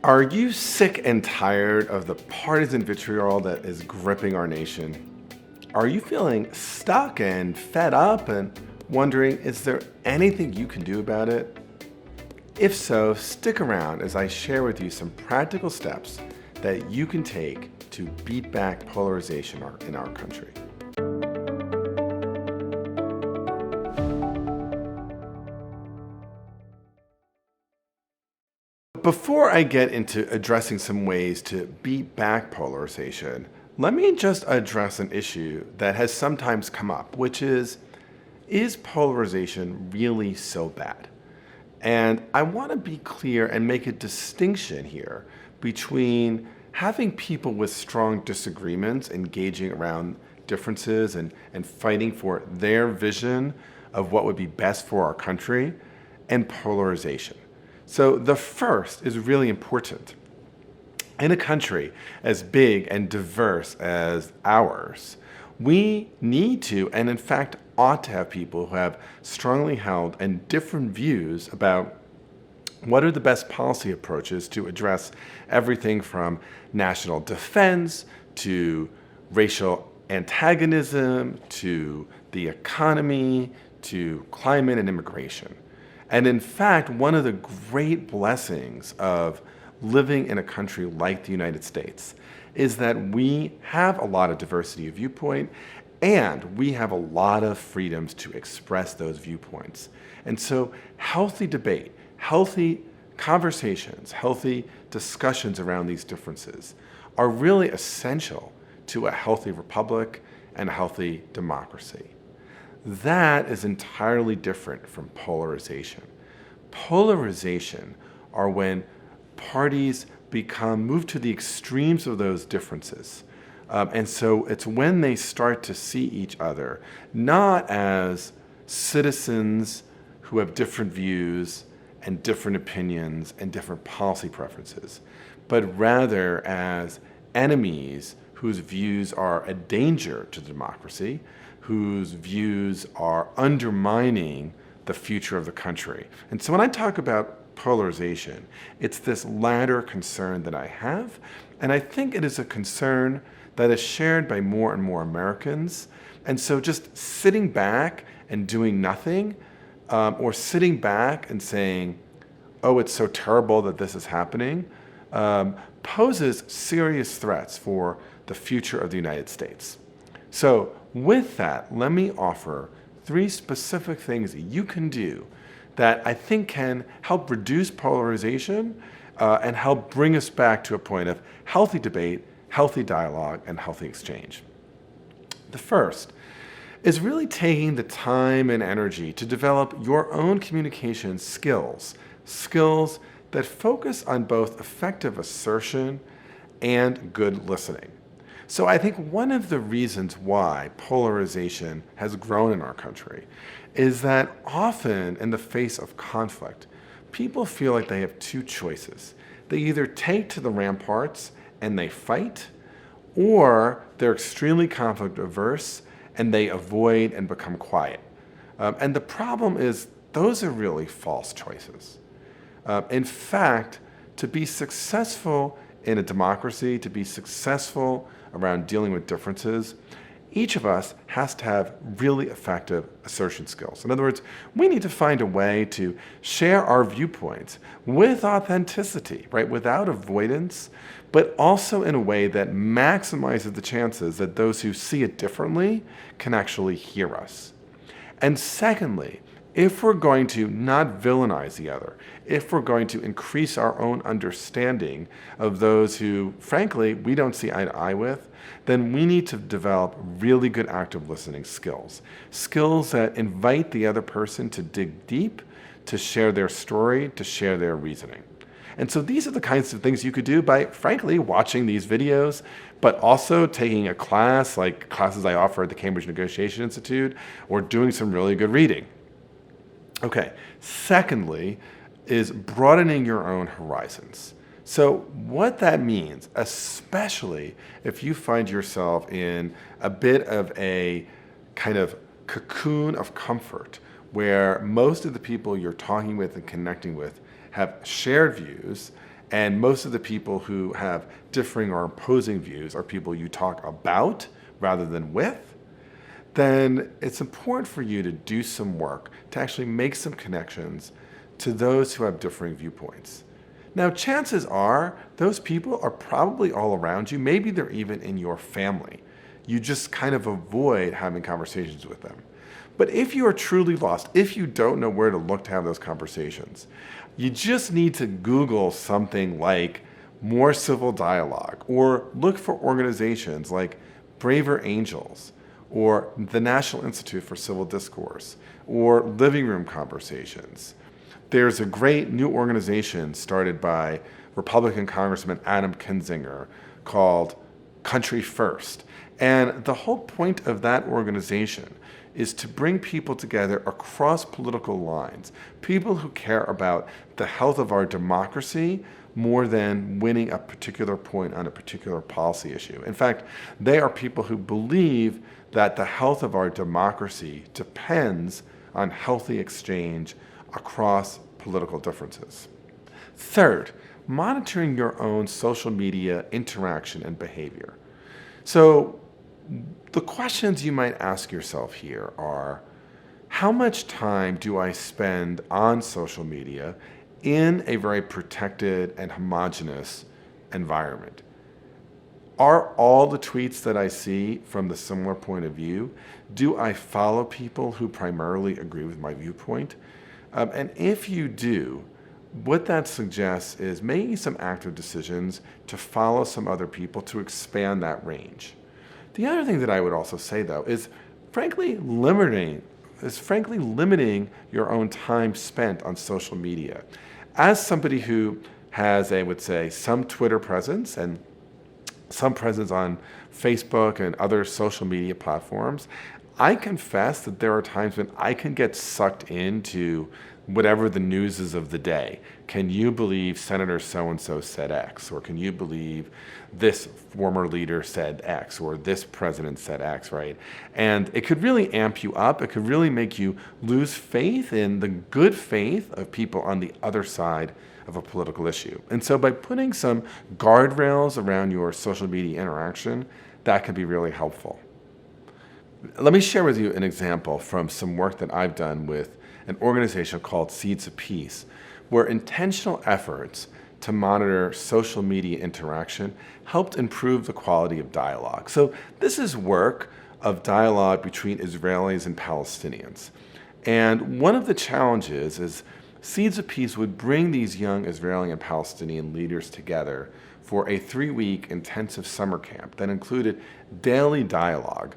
Are you sick and tired of the partisan vitriol that is gripping our nation? Are you feeling stuck and fed up and wondering, is there anything you can do about it? If so, stick around as I share with you some practical steps that you can take to beat back polarization in our country. Before I get into addressing some ways to beat back polarization, let me just address an issue that has sometimes come up, which is polarization really so bad? And I want to be clear and make a distinction here between having people with strong disagreements engaging around differences and fighting for their vision of what would be best for our country and polarization. So the first is really important. In a country as big and diverse as ours, we need to, and in fact ought to have people who have strongly held and different views about what are the best policy approaches to address everything from national defense to racial antagonism to the economy to climate and immigration. And in fact, one of the great blessings of living in a country like the United States is that we have a lot of diversity of viewpoint and we have a lot of freedoms to express those viewpoints. And so healthy debate, healthy conversations, healthy discussions around these differences are really essential to a healthy republic and a healthy democracy. That is entirely different from polarization. Polarization are when parties move to the extremes of those differences. And so it's when they start to see each other, not as citizens who have different views and different opinions and different policy preferences, but rather as enemies whose views are a danger to democracy, whose views are undermining the future of the country. And so when I talk about polarization, it's this latter concern that I have, and I think it is a concern that is shared by more and more Americans. And so just sitting back and doing nothing, or sitting back and saying, oh, it's so terrible that this is happening, poses serious threats for the future of the United States. So with that, let me offer 3 specific things that you can do that I think can help reduce polarization and help bring us back to a point of healthy debate, healthy dialogue, and healthy exchange. The first is really taking the time and energy to develop your own communication skills that focus on both effective assertion and good listening. So I think one of the reasons why polarization has grown in our country is that often in the face of conflict, people feel like they have 2 choices. They either take to the ramparts and they fight, or they're extremely conflict averse and they avoid and become quiet. And the problem is those are really false choices. In fact, to be successful in a democracy, to be successful around dealing with differences, each of us has to have really effective assertion skills. In other words, we need to find a way to share our viewpoints with authenticity, right? Without avoidance, but also in a way that maximizes the chances that those who see it differently can actually hear us. And secondly, if we're going to not villainize the other, if we're going to increase our own understanding of those who, frankly, we don't see eye to eye with, then we need to develop really good active listening skills. Skills that invite the other person to dig deep, to share their story, to share their reasoning. And so these are the kinds of things you could do by, frankly, watching these videos, but also taking a class like classes I offer at the Cambridge Negotiation Institute, or doing some really good reading. Okay, secondly is broadening your own horizons. So what that means, especially if you find yourself in a bit of a kind of cocoon of comfort where most of the people you're talking with and connecting with have shared views and most of the people who have differing or opposing views are people you talk about rather than with, then it's important for you to do some work to actually make some connections to those who have differing viewpoints. Now, chances are those people are probably all around you. Maybe they're even in your family. You just kind of avoid having conversations with them. But if you are truly lost, if you don't know where to look to have those conversations, you just need to Google something like more civil dialogue, or look for organizations like Braver Angels, or the National Institute for Civil Discourse, or Living Room Conversations. There's a great new organization started by Republican Congressman Adam Kinzinger called Country First. And the whole point of that organization is to bring people together across political lines, people who care about the health of our democracy more than winning a particular point on a particular policy issue. In fact, they are people who believe that the health of our democracy depends on healthy exchange across political differences. Third, monitoring your own social media interaction and behavior. So the questions you might ask yourself here are, how much time do I spend on social media in a very protected and homogeneous environment? Are all the tweets that I see from the similar point of view? Do I follow people who primarily agree with my viewpoint? And if you do, what that suggests is making some active decisions to follow some other people to expand that range. The other thing that I would also say, though, is frankly limiting your own time spent on social media. As somebody who has, I would say, some Twitter presence and some presence on Facebook and other social media platforms, I confess that there are times when I can get sucked into whatever the news is of the day. Can you believe Senator so-and-so said X? Or can you believe this former leader said X? Or this president said X, right? And it could really amp you up. It could really make you lose faith in the good faith of people on the other side of a political issue. And so by putting some guardrails around your social media interaction, that can be really helpful. Let me share with you an example from some work that I've done with an organization called Seeds of Peace, where intentional efforts to monitor social media interaction helped improve the quality of dialogue. So this is work of dialogue between Israelis and Palestinians. And one of the challenges is Seeds of Peace would bring these young Israeli and Palestinian leaders together for a 3-week intensive summer camp that included daily dialogue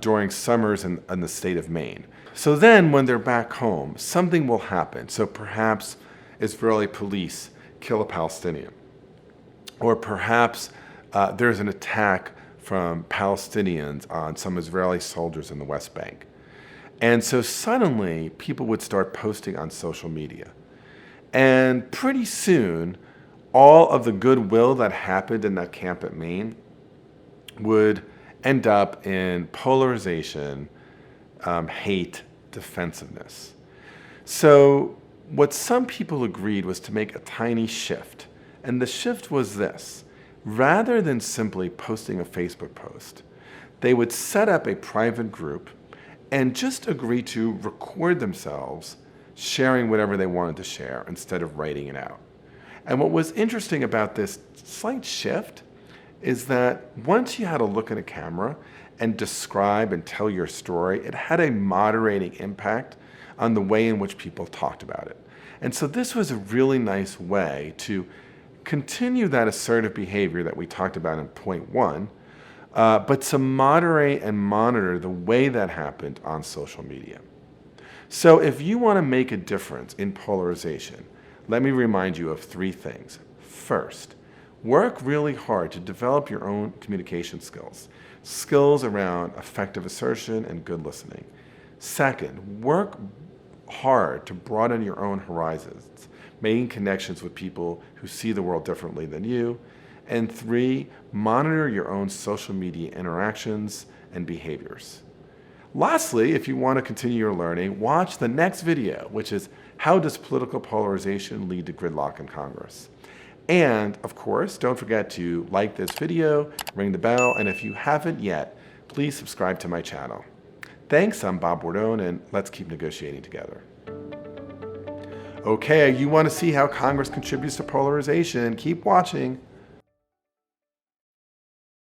during summers in the state of Maine. So then when they're back home, something will happen. So perhaps Israeli police kill a Palestinian, or perhaps there's an attack from Palestinians on some Israeli soldiers in the West Bank. And so suddenly people would start posting on social media. And pretty soon, all of the goodwill that happened in that camp at Maine would end up in polarization, hate, defensiveness. So what some people agreed was to make a tiny shift. And the shift was this. Rather than simply posting a Facebook post, they would set up a private group and just agree to record themselves sharing whatever they wanted to share instead of writing it out. And what was interesting about this slight shift is that once you had to look at a camera and describe and tell your story, it had a moderating impact on the way in which people talked about it. And so this was a really nice way to continue that assertive behavior that we talked about in point 1, but to moderate and monitor the way that happened on social media. So if you want to make a difference in polarization, let me remind you of 3 things. First, work really hard to develop your own communication skills around effective assertion and good listening. Second, work hard to broaden your own horizons, making connections with people who see the world differently than you. And 3, monitor your own social media interactions and behaviors. Lastly, if you want to continue your learning, watch the next video, which is How Does Political Polarization Lead to Gridlock in Congress? And of course, don't forget to like this video, ring the bell, and if you haven't yet, please subscribe to my channel. Thanks, I'm Bob Bordone, and let's keep negotiating together. Okay, you want to see how Congress contributes to polarization? Keep watching.